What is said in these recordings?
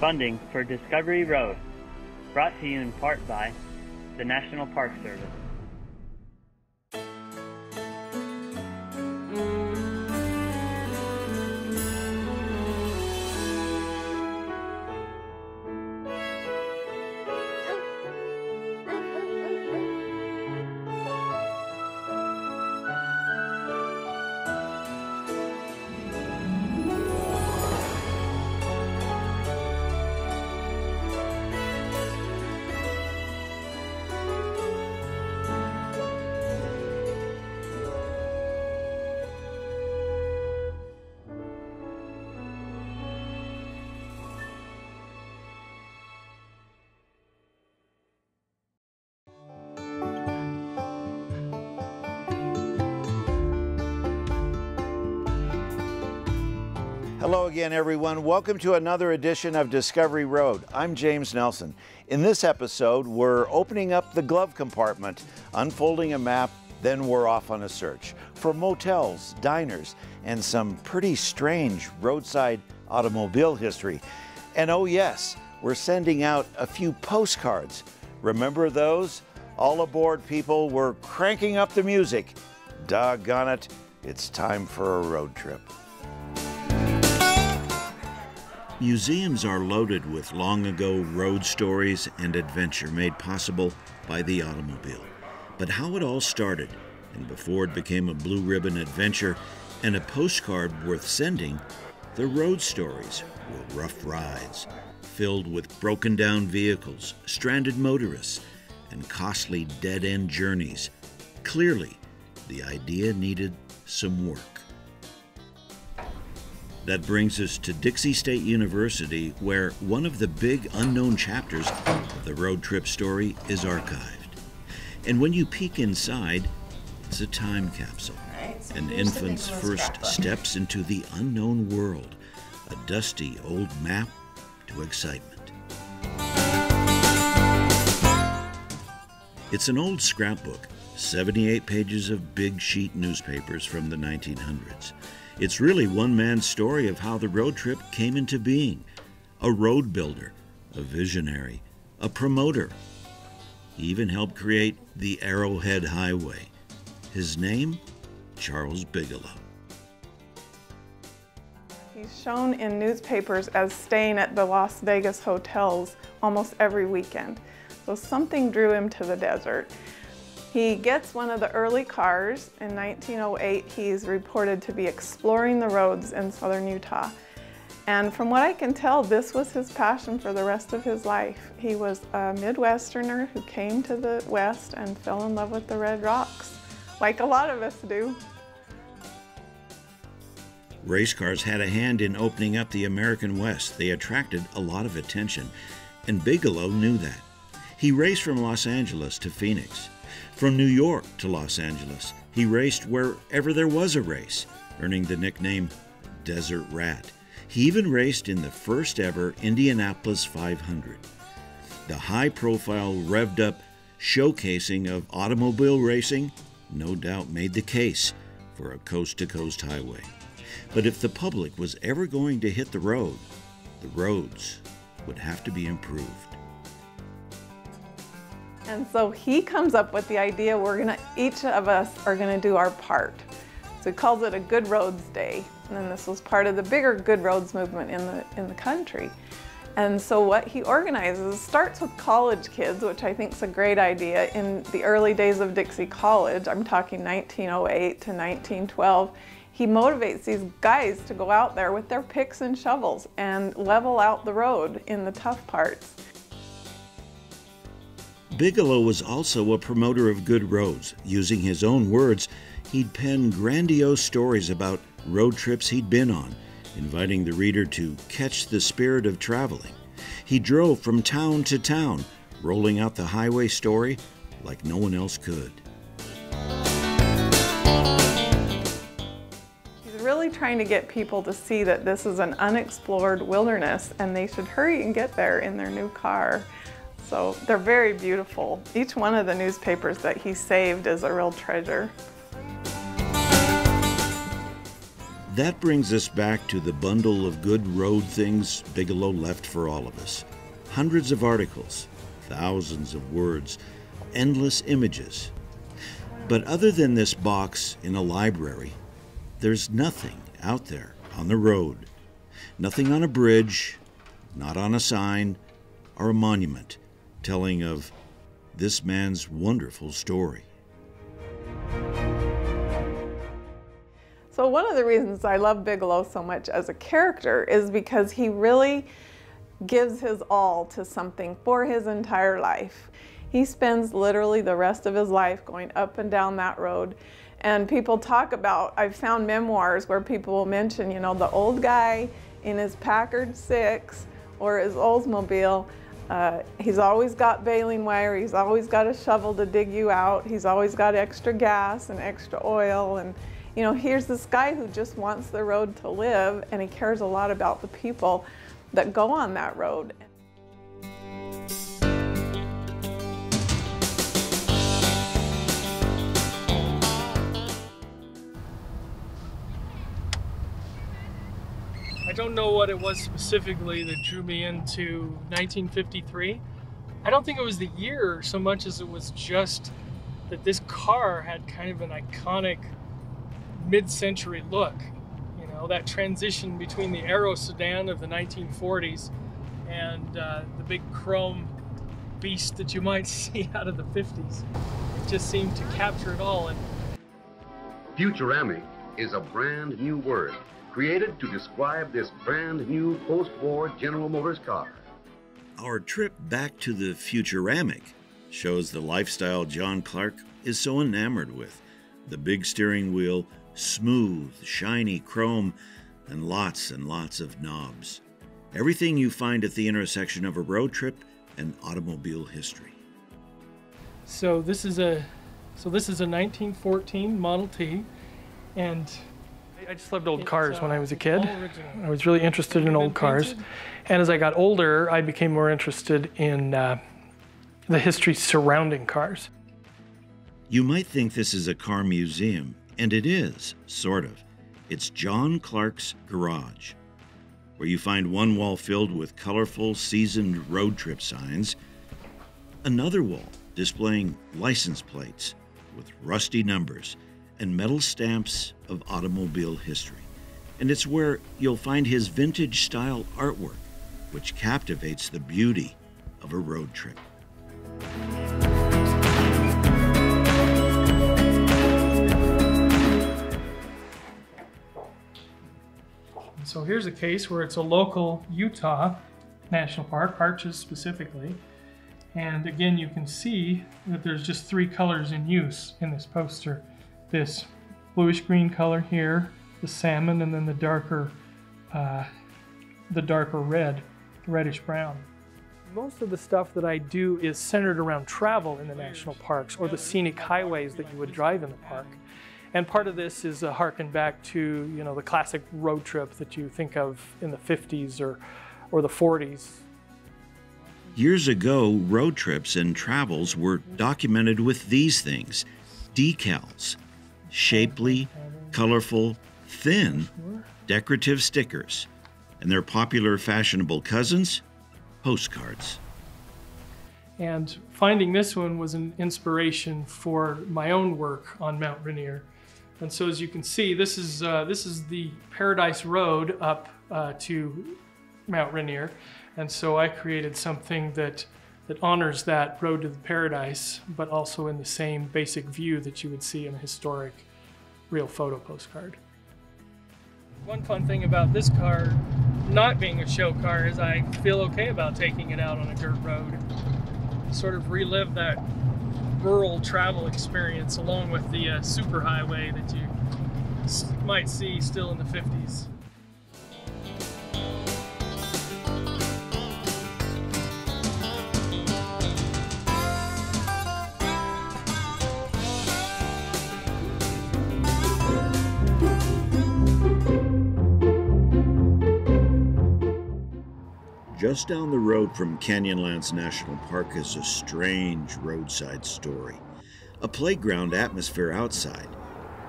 Funding for Discovery Road, brought to you in part by the National Park Service. Hello again, everyone. Welcome to another edition of Discovery Road. I'm James Nelson. In this episode, we're opening up the glove compartment, unfolding a map, then we're off on a search for motels, diners, and some pretty strange roadside automobile history. And oh yes, we're sending out a few postcards. Remember those? All aboard, people. We're cranking up the music. Doggone it, it's time for a road trip. Museums are loaded with long-ago road stories and adventure made possible by the automobile. But how it all started, and before it became a blue ribbon adventure and a postcard worth sending, the road stories were rough rides, filled with broken-down vehicles, stranded motorists, and costly dead-end journeys. Clearly, the idea needed some work. That brings us to Dixie State University, where one of the big unknown chapters of the road trip story is archived. And when you peek inside, it's a time capsule. An infant's first steps into the unknown world, a dusty old map to excitement. It's an old scrapbook, 78 pages of big sheet newspapers from the 1900s. It's really one man's story of how the road trip came into being. A road builder, a visionary, a promoter. He even helped create the Arrowhead Highway. His name, Charles Bigelow. He's shown in newspapers as staying at the Las Vegas hotels almost every weekend. So something drew him to the desert. He gets one of the early cars. In 1908, he's reported to be exploring the roads in southern Utah. And from what I can tell, this was his passion for the rest of his life. He was a Midwesterner who came to the West and fell in love with the red rocks, like a lot of us do. Race cars had a hand in opening up the American West. They attracted a lot of attention, and Bigelow knew that. He raced from Los Angeles to Phoenix. From New York to Los Angeles, he raced wherever there was a race, earning the nickname Desert Rat. He even raced in the first ever Indianapolis 500. The high-profile, revved-up showcasing of automobile racing no doubt made the case for a coast-to-coast highway. But if the public was ever going to hit the road, the roads would have to be improved. And so he comes up with the idea each of us are gonna do our part. So he calls it a Good Roads Day. And then this was part of the bigger Good Roads movement in the country. And so what he organizes starts with college kids, which I think is a great idea. In the early days of Dixie College, I'm talking 1908 to 1912, he motivates these guys to go out there with their picks and shovels and level out the road in the tough parts. Bigelow was also a promoter of good roads. Using his own words, he'd pen grandiose stories about road trips he'd been on, inviting the reader to catch the spirit of traveling. He drove from town to town, rolling out the highway story like no one else could. He's really trying to get people to see that this is an unexplored wilderness and they should hurry and get there in their new car. So they're very beautiful. Each one of the newspapers that he saved is a real treasure. That brings us back to the bundle of good road things Bigelow left for all of us. Hundreds of articles, thousands of words, endless images. But other than this box in a library, there's nothing out there on the road. Nothing on a bridge, not on a sign, or a monument telling of this man's wonderful story. So one of the reasons I love Bigelow so much as a character is because he really gives his all to something for his entire life. He spends literally the rest of his life going up and down that road. And people talk about, I've found memoirs where people will mention, you know, the old guy in his Packard 6 or his Oldsmobile. He's always got baling wire, he's always got a shovel to dig you out, he's always got extra gas and extra oil. And you know, here's this guy who just wants the road to live, and he cares a lot about the people that go on that road. I don't know what it was specifically that drew me into 1953. I don't think it was the year so much as it was just that this car had kind of an iconic mid-century look. You know, that transition between the Aero sedan of the 1940s and the big chrome beast that you might see out of the 50s. It just seemed to capture it all. And Futuramic is a brand new word created to describe this brand new post-war General Motors car. Our trip back to the Futuramic shows the lifestyle John Clark is so enamored with. The big steering wheel, smooth, shiny chrome, and lots of knobs. Everything you find at the intersection of a road trip and automobile history. So this is a 1914 Model T, and I just loved old cars when I was a kid. I was really interested in old cars, and as I got older, I became more interested in the history surrounding cars. You might think this is a car museum, and it is, sort of. It's John Clark's garage, where you find one wall filled with colorful, seasoned road trip signs, another wall displaying license plates with rusty numbers and metal stamps of automobile history. And it's where you'll find his vintage-style artwork, which captivates the beauty of a road trip. So here's a case where it's a local Utah National Park, Arches specifically. And again, you can see that there's just three colors in use in this poster. This bluish green color here, the salmon, and then the darker red, reddish brown. Most of the stuff that I do is centered around travel in the national parks or the scenic highways that you would drive in the park. And part of this is a harken back to, you know, the classic road trip that you think of in the 50s or the 40s. Years ago, road trips and travels were documented with these things: decals, shapely, colorful, thin, decorative stickers, and their popular fashionable cousins, postcards. And finding this one was an inspiration for my own work on Mount Rainier. And so as you can see, this is the Paradise Road up to Mount Rainier. And so I created something that honors that road to the paradise, but also in the same basic view that you would see in a historic real photo postcard. One fun thing about this car not being a show car is I feel okay about taking it out on a dirt road. Sort of relive that rural travel experience along with the superhighway that you might see still in the 50s. Just down the road from Canyonlands National Park is a strange roadside story. A playground atmosphere outside,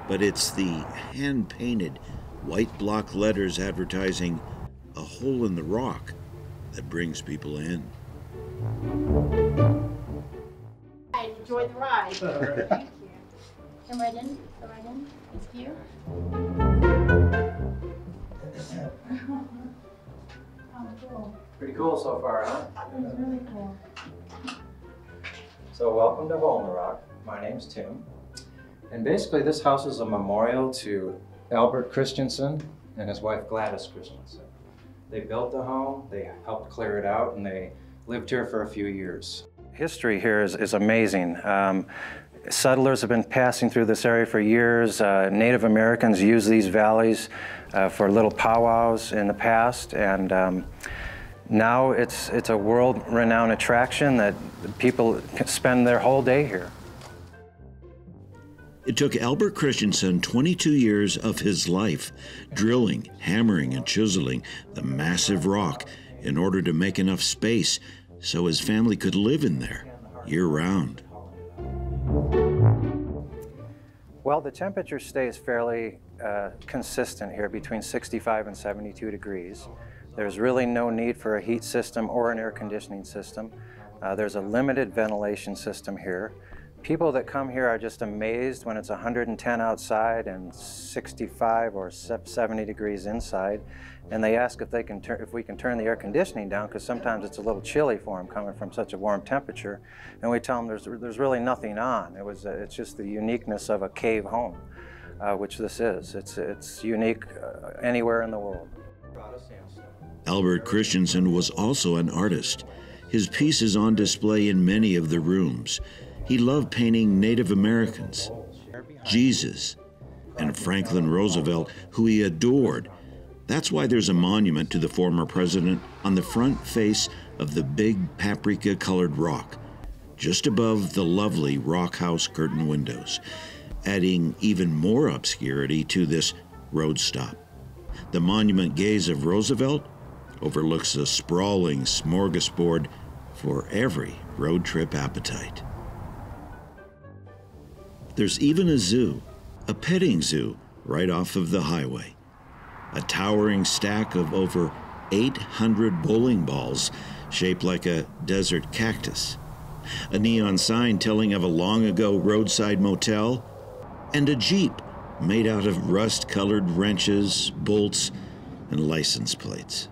but it's the hand-painted, white block letters advertising a hole in the rock that brings people in. Enjoy the ride. Thank you. Come right in. Come right in. Thank you. Oh, cool. Pretty cool so far, huh? It's really cool. So welcome to Hole in the Rock. My name's Tim. And basically this house is a memorial to Albert Christensen and his wife Gladys Christensen. They built the home, they helped clear it out, and they lived here for a few years. History here is amazing. Settlers have been passing through this area for years. Native Americans use these valleys for little powwows in the past, and now it's a world-renowned attraction that people can spend their whole day here. It took Albert Christensen 22 years of his life drilling, hammering, and chiseling the massive rock in order to make enough space so his family could live in there year-round. Well, the temperature stays fairly consistent here between 65 and 72 degrees. There's really no need for a heat system or an air conditioning system. There's a limited ventilation system here. People that come here are just amazed when it's 110 outside and 65 or 70 degrees inside, and they ask if we can turn the air conditioning down, because sometimes it's a little chilly for them coming from such a warm temperature. And we tell them there's really nothing on. It's just the uniqueness of a cave home, which this is. It's unique anywhere in the world. Albert Christensen was also an artist. His piece is on display in many of the rooms. He loved painting Native Americans, Jesus, and Franklin Roosevelt, who he adored. That's why there's a monument to the former president on the front face of the big paprika-colored rock, just above the lovely rock house curtain windows, adding even more obscurity to this road stop. The monument gaze of Roosevelt overlooks a sprawling smorgasbord for every road trip appetite. There's even a zoo, a petting zoo, right off of the highway. A towering stack of over 800 bowling balls shaped like a desert cactus. A neon sign telling of a long-ago roadside motel, and a Jeep made out of rust-colored wrenches, bolts, and license plates.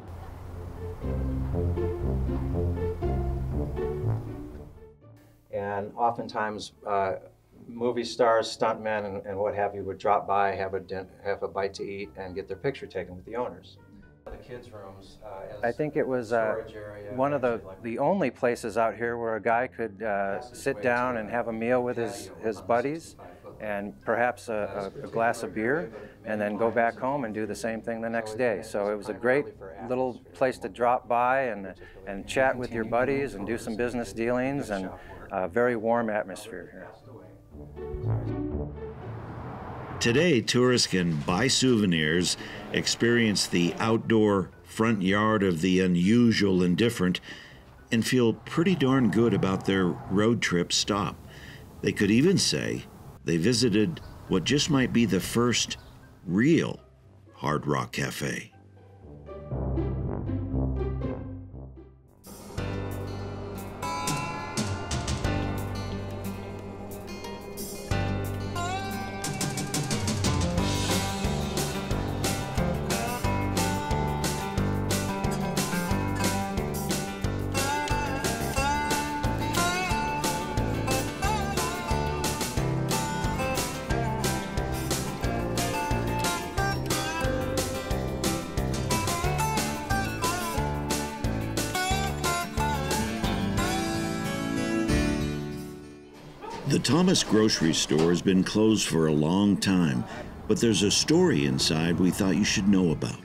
And oftentimes, movie stars, stuntmen, and what have you would drop by, have a bite to eat, and get their picture taken with the owners. The kids' rooms. I think it was one of the only places out here where a guy could sit down and have a meal with his buddies, and perhaps a glass of beer, and then go back home and do the same thing the next day. So it was a great little place to drop by and chat with your buddies and do some business dealings, and a very warm atmosphere here. Today, tourists can buy souvenirs, experience the outdoor front yard of the unusual and different, and feel pretty darn good about their road trip stop. They could even say they visited what just might be the first real Hard Rock Cafe. The Thomas grocery store has been closed for a long time, but there's a story inside we thought you should know about.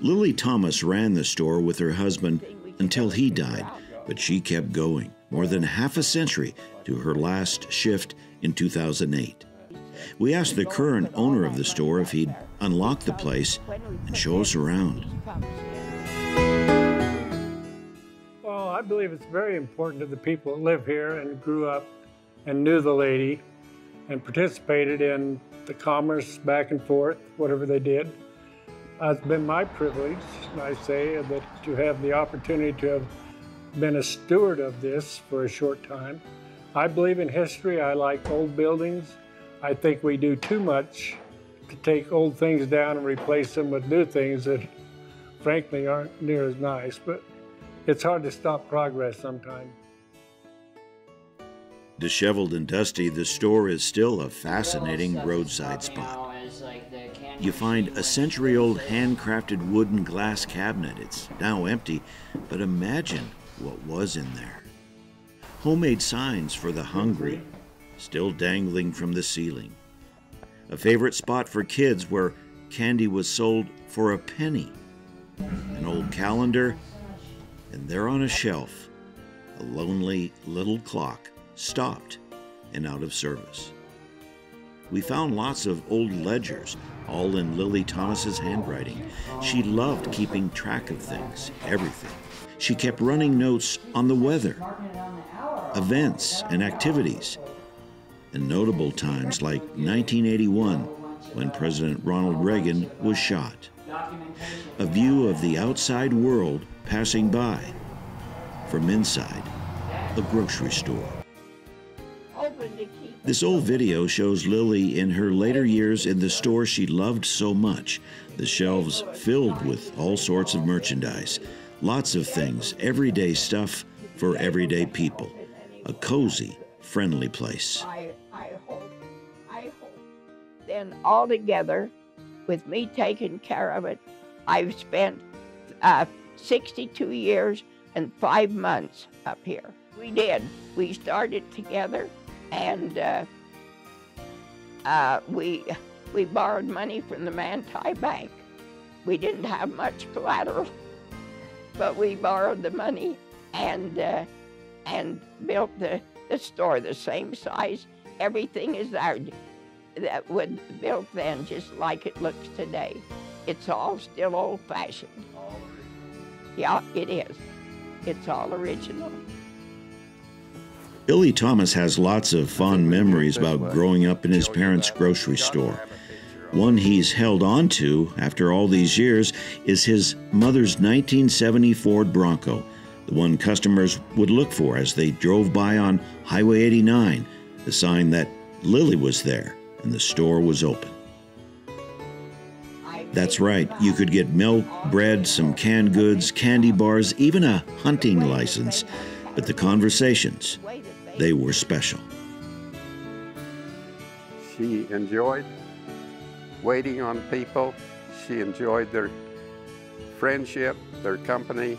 Lily Thomas ran the store with her husband until he died, but she kept going more than half a century to her last shift in 2008. We asked the current owner of the store if he'd unlock the place and show us around. Well, I believe it's very important to the people that live here and grew up and knew the lady and participated in the commerce back and forth, whatever they did. It's been my privilege, I say, that to have the opportunity to have been a steward of this for a short time. I believe in history. I like old buildings. I think we do too much to take old things down and replace them with new things that frankly aren't near as nice, but it's hard to stop progress sometimes. Disheveled and dusty, the store is still a fascinating roadside spot. You find a century-old handcrafted wood and glass cabinet. It's now empty, but imagine what was in there. Homemade signs for the hungry, still dangling from the ceiling. A favorite spot for kids where candy was sold for a penny. An old calendar, and there on a shelf, a lonely little clock, stopped and out of service. We found lots of old ledgers, all in Lily Thomas's handwriting. She loved keeping track of things, everything. She kept running notes on the weather, events and activities, and notable times like 1981, when President Ronald Reagan was shot. A view of the outside world passing by. From inside, a grocery store. This old video shows Lily in her later years in the store she loved so much. The shelves filled with all sorts of merchandise. Lots of things, everyday stuff for everyday people. A cozy, friendly place. I hope then altogether, with me taking care of it, I've spent 62 years and 5 months up here. We did. We started together, and we borrowed money from the Manti Bank. We didn't have much collateral, but we borrowed the money and built the store the same size. Everything is there that was built then, just like it looks today. It's all still old-fashioned. Yeah, it is. It's all original. Billy Thomas has lots of fond memories about growing up in his parents' grocery store. One he's held on to after all these years is his mother's 1970 Ford Bronco, the one customers would look for as they drove by on Highway 89, the sign that Lily was there and the store was open. That's right, you could get milk, bread, some canned goods, candy bars, even a hunting license. But the conversations, they were special. She enjoyed waiting on people. She enjoyed their friendship, their company,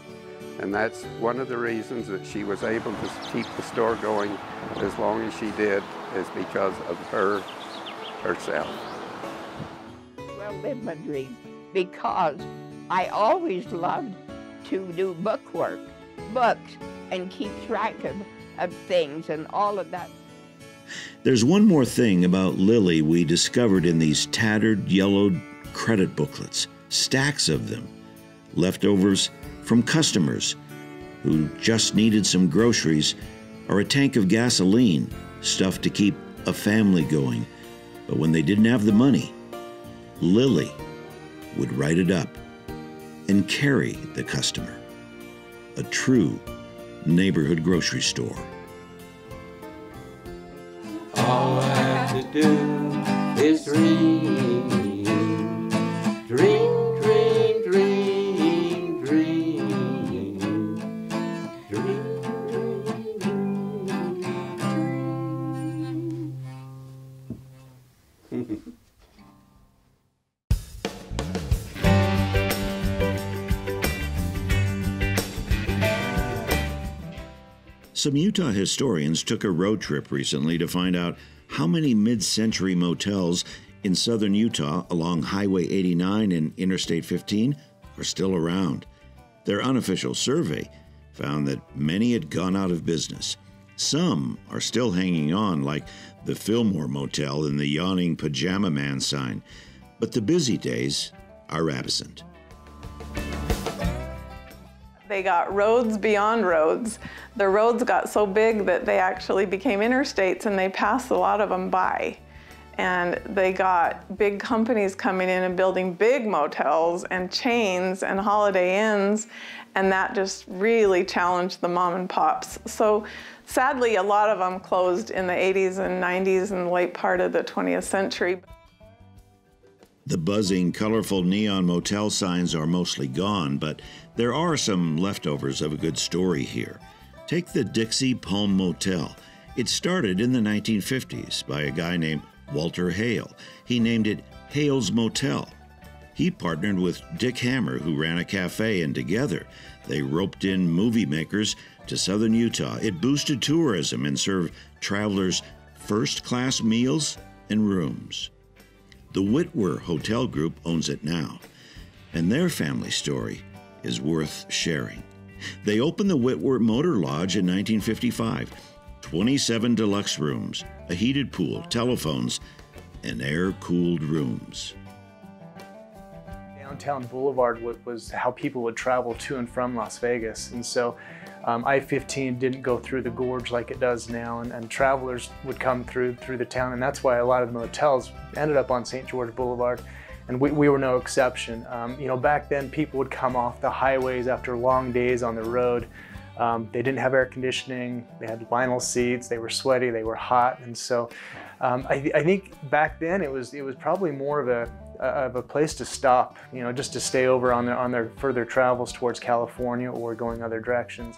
and that's one of the reasons that she was able to keep the store going as long as she did, is because of herself. Well, live my dream, because I always loved to do bookwork, books, and keep track of things and all of that. There's one more thing about Lily we discovered in these tattered, yellowed credit booklets, stacks of them, leftovers from customers who just needed some groceries or a tank of gasoline, stuff to keep a family going. But when they didn't have the money, Lily would write it up and carry the customer. A true neighborhood grocery store. All I have to do is dream, dream, dream, dream, dream, dream, dream. Some Utah historians took a road trip recently to find out how many mid-century motels in southern Utah along Highway 89 and Interstate 15 are still around. Their unofficial survey found that many had gone out of business. Some are still hanging on, like the Fillmore Motel and the yawning Pajama Man sign, but the busy days are absent. They got roads beyond roads. The roads got so big that they actually became interstates, and they passed a lot of them by. And they got big companies coming in and building big motels and chains and Holiday Inns, and that just really challenged the mom and pops. So sadly, a lot of them closed in the 80s and 90s and the late part of the 20th century. The buzzing, colorful neon motel signs are mostly gone, but there are some leftovers of a good story here. Take the Dixie Palm Motel. It started in the 1950s by a guy named Walter Hale. He named it Hale's Motel. He partnered with Dick Hammer, who ran a cafe, and together they roped in movie makers to southern Utah. It boosted tourism and served travelers first-class meals and rooms. The Whitwer Hotel Group owns it now, and their family story is worth sharing. They opened the Whitwer Motor Lodge in 1955. 27 deluxe rooms, a heated pool, telephones, and air-cooled rooms. Downtown Boulevard was how people would travel to and from Las Vegas. And so I-15 didn't go through the gorge like it does now, and travelers would come through the town, and that's why a lot of the motels ended up on St. George Boulevard, and we were no exception. You know, back then people would come off the highways after long days on the road. They didn't have air conditioning, they had vinyl seats, they were sweaty, they were hot, and so I think back then it was probably more of a place to stop, you know, just to stay over on their further travels towards California or going other directions.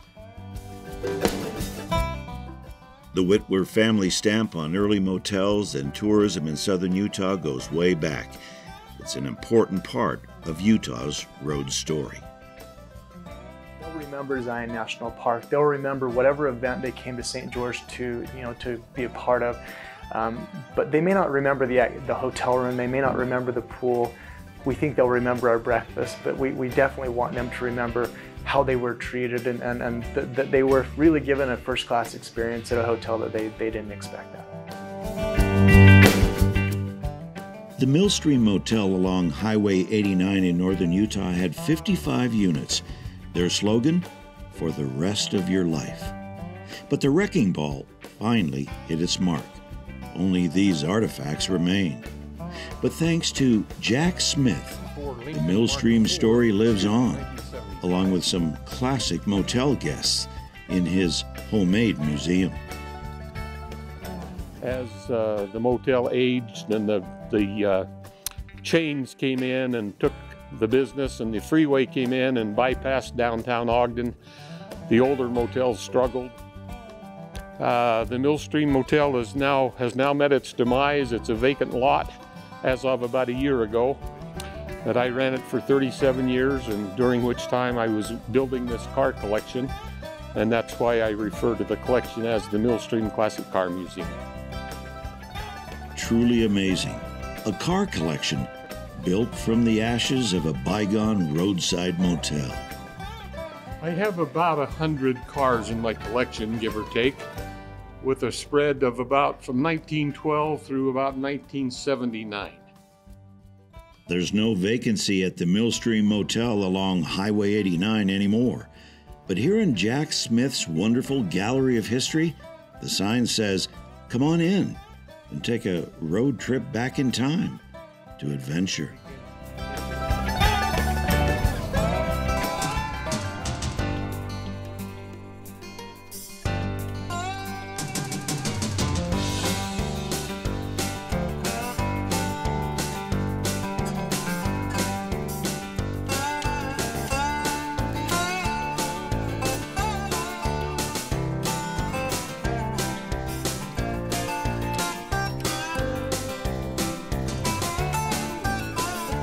The Whitwer family stamp on early motels and tourism in southern Utah goes way back. It's an important part of Utah's road story. They'll remember Zion National Park. They'll remember whatever event they came to St. George to be a part of. But they may not remember the hotel room. They may not remember the pool. We think they'll remember our breakfast, but we definitely want them to remember how they were treated and that they were really given a first-class experience at a hotel that they didn't expect that. The Millstream Motel along Highway 89 in northern Utah had 55 units. Their slogan, for the rest of your life. But the wrecking ball finally hit its mark. Only these artifacts remain. But thanks to Jack Smith, the Millstream story lives on, along with some classic motel guests in his homemade museum. As the motel aged and the chains came in and took the business, and the freeway came in and bypassed downtown Ogden, the older motels struggled. The Millstream Motel has now met its demise. It's a vacant lot as of about a year ago. But I ran it for 37 years, and during which time I was building this car collection, and that's why I refer to the collection as the Millstream Classic Car Museum. Truly amazing. A car collection built from the ashes of a bygone roadside motel. I have about 100 cars in my collection, give or take, with a spread of about from 1912 through about 1979. There's no vacancy at the Millstream Motel along Highway 89 anymore. But here in Jack Smith's wonderful gallery of history, the sign says, "Come on in and take a road trip back in time to adventure."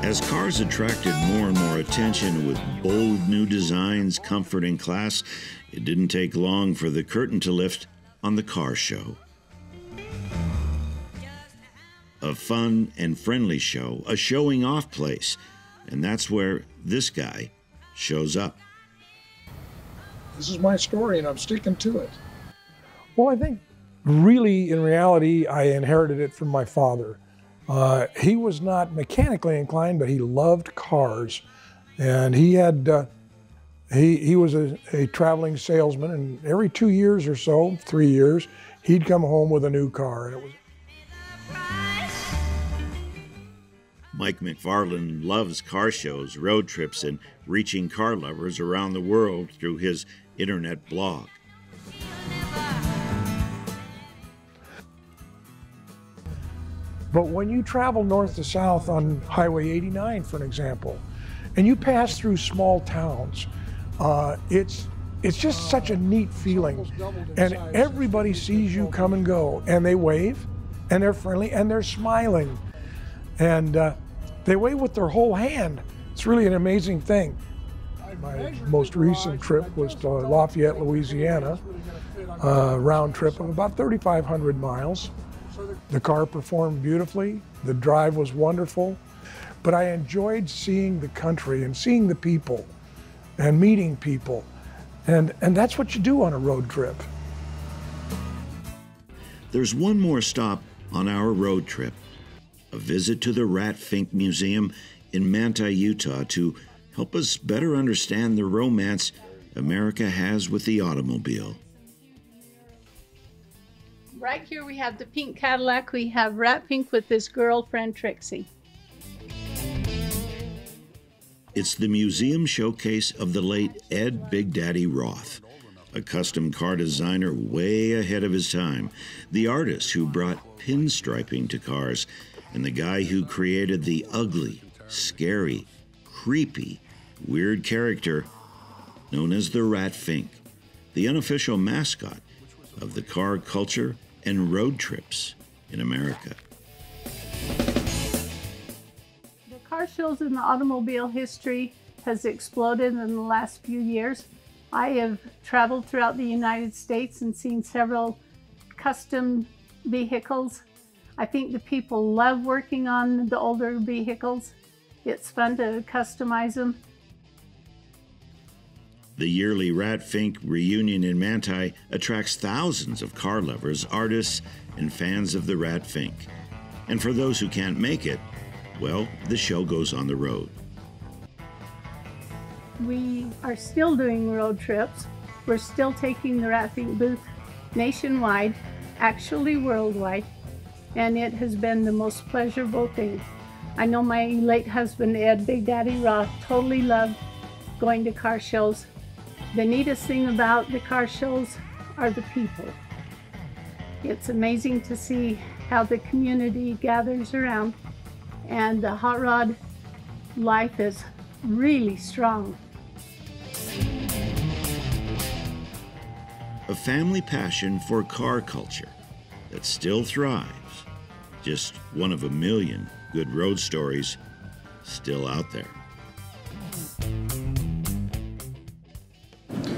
As cars attracted more and more attention with bold new designs, comfort, and class, it didn't take long for the curtain to lift on the car show. A fun and friendly show, a showing off place, and that's where this guy shows up. This is my story and I'm sticking to it. Well, I think really in reality I inherited it from my father. He was not mechanically inclined, but he loved cars, and he had he was a traveling salesman, and every 2 years or so, 3 years, he'd come home with a new car, and it was. Mike McFarland loves car shows, road trips, and reaching car lovers around the world through his internet blog. But when you travel north to south on Highway 89, for an example, and you pass through small towns, it's just such a neat feeling. And everybody sees you come and go, and they wave, and they're friendly, and they're smiling. And they wave with their whole hand. It's really an amazing thing. My most recent trip was to Lafayette, Louisiana, a round trip of about 3,500 miles. The car performed beautifully, the drive was wonderful, but I enjoyed seeing the country and seeing the people and meeting people. And that's what you do on a road trip. There's one more stop on our road trip, a visit to the Rat Fink Museum in Manti, Utah, to help us better understand the romance America has with the automobile. Right here we have the pink Cadillac. We have Rat Fink with his girlfriend, Trixie. It's the museum showcase of the late Ed Big Daddy Roth, a custom car designer way ahead of his time, the artist who brought pinstriping to cars, and the guy who created the ugly, scary, creepy, weird character known as the Rat Fink, the unofficial mascot of the car culture and road trips in America. The car shows in the automobile history has exploded in the last few years. I have traveled throughout the United States and seen several custom vehicles. I think the people love working on the older vehicles. It's fun to customize them. The yearly Rat Fink reunion in Manti attracts thousands of car lovers, artists, and fans of the Rat Fink. And for those who can't make it, well, the show goes on the road. We are still doing road trips. We're still taking the Rat Fink booth nationwide, actually worldwide, and it has been the most pleasurable thing. I know my late husband, Ed Big Daddy Roth, totally loved going to car shows. The neatest thing about the car shows are the people. It's amazing to see how the community gathers around, and the hot rod life is really strong. A family passion for car culture that still thrives. Just one of a million good road stories still out there.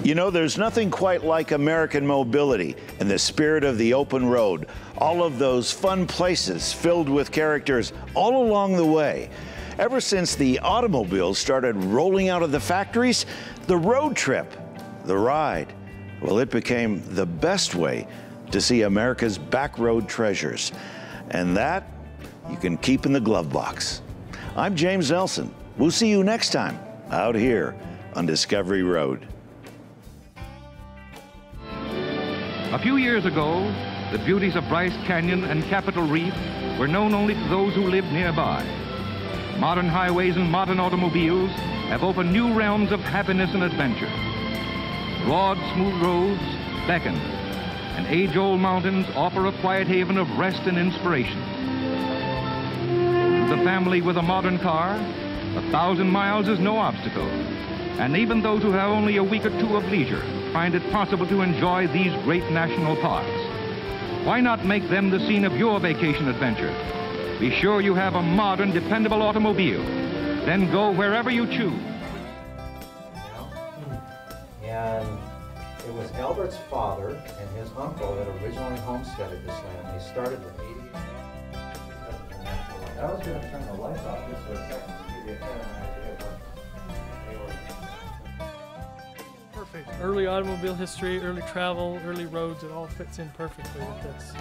You know, there's nothing quite like American mobility and the spirit of the open road. All of those fun places filled with characters all along the way. Ever since the automobiles started rolling out of the factories, the road trip, the ride, well, it became the best way to see America's back road treasures. And that you can keep in the glove box. I'm James Nelson. We'll see you next time out here on Discovery Road. A few years ago, the beauties of Bryce Canyon and Capitol Reef were known only to those who lived nearby. Modern highways and modern automobiles have opened new realms of happiness and adventure. Broad, smooth roads beckon, and age-old mountains offer a quiet haven of rest and inspiration. To the family with a modern car, 1,000 miles is no obstacle, and even those who have only a week or two of leisure find it possible to enjoy these great national parks. Why not make them the scene of your vacation adventure? Be sure you have a modern, dependable automobile. Then go wherever you choose. And it was Albert's father and his uncle that originally homesteaded this land. They started with 80. I was going to turn the lights off just for a second to give you a better idea of what they were. Perfect. Early automobile history, early travel, early roads, it all fits in perfectly with this.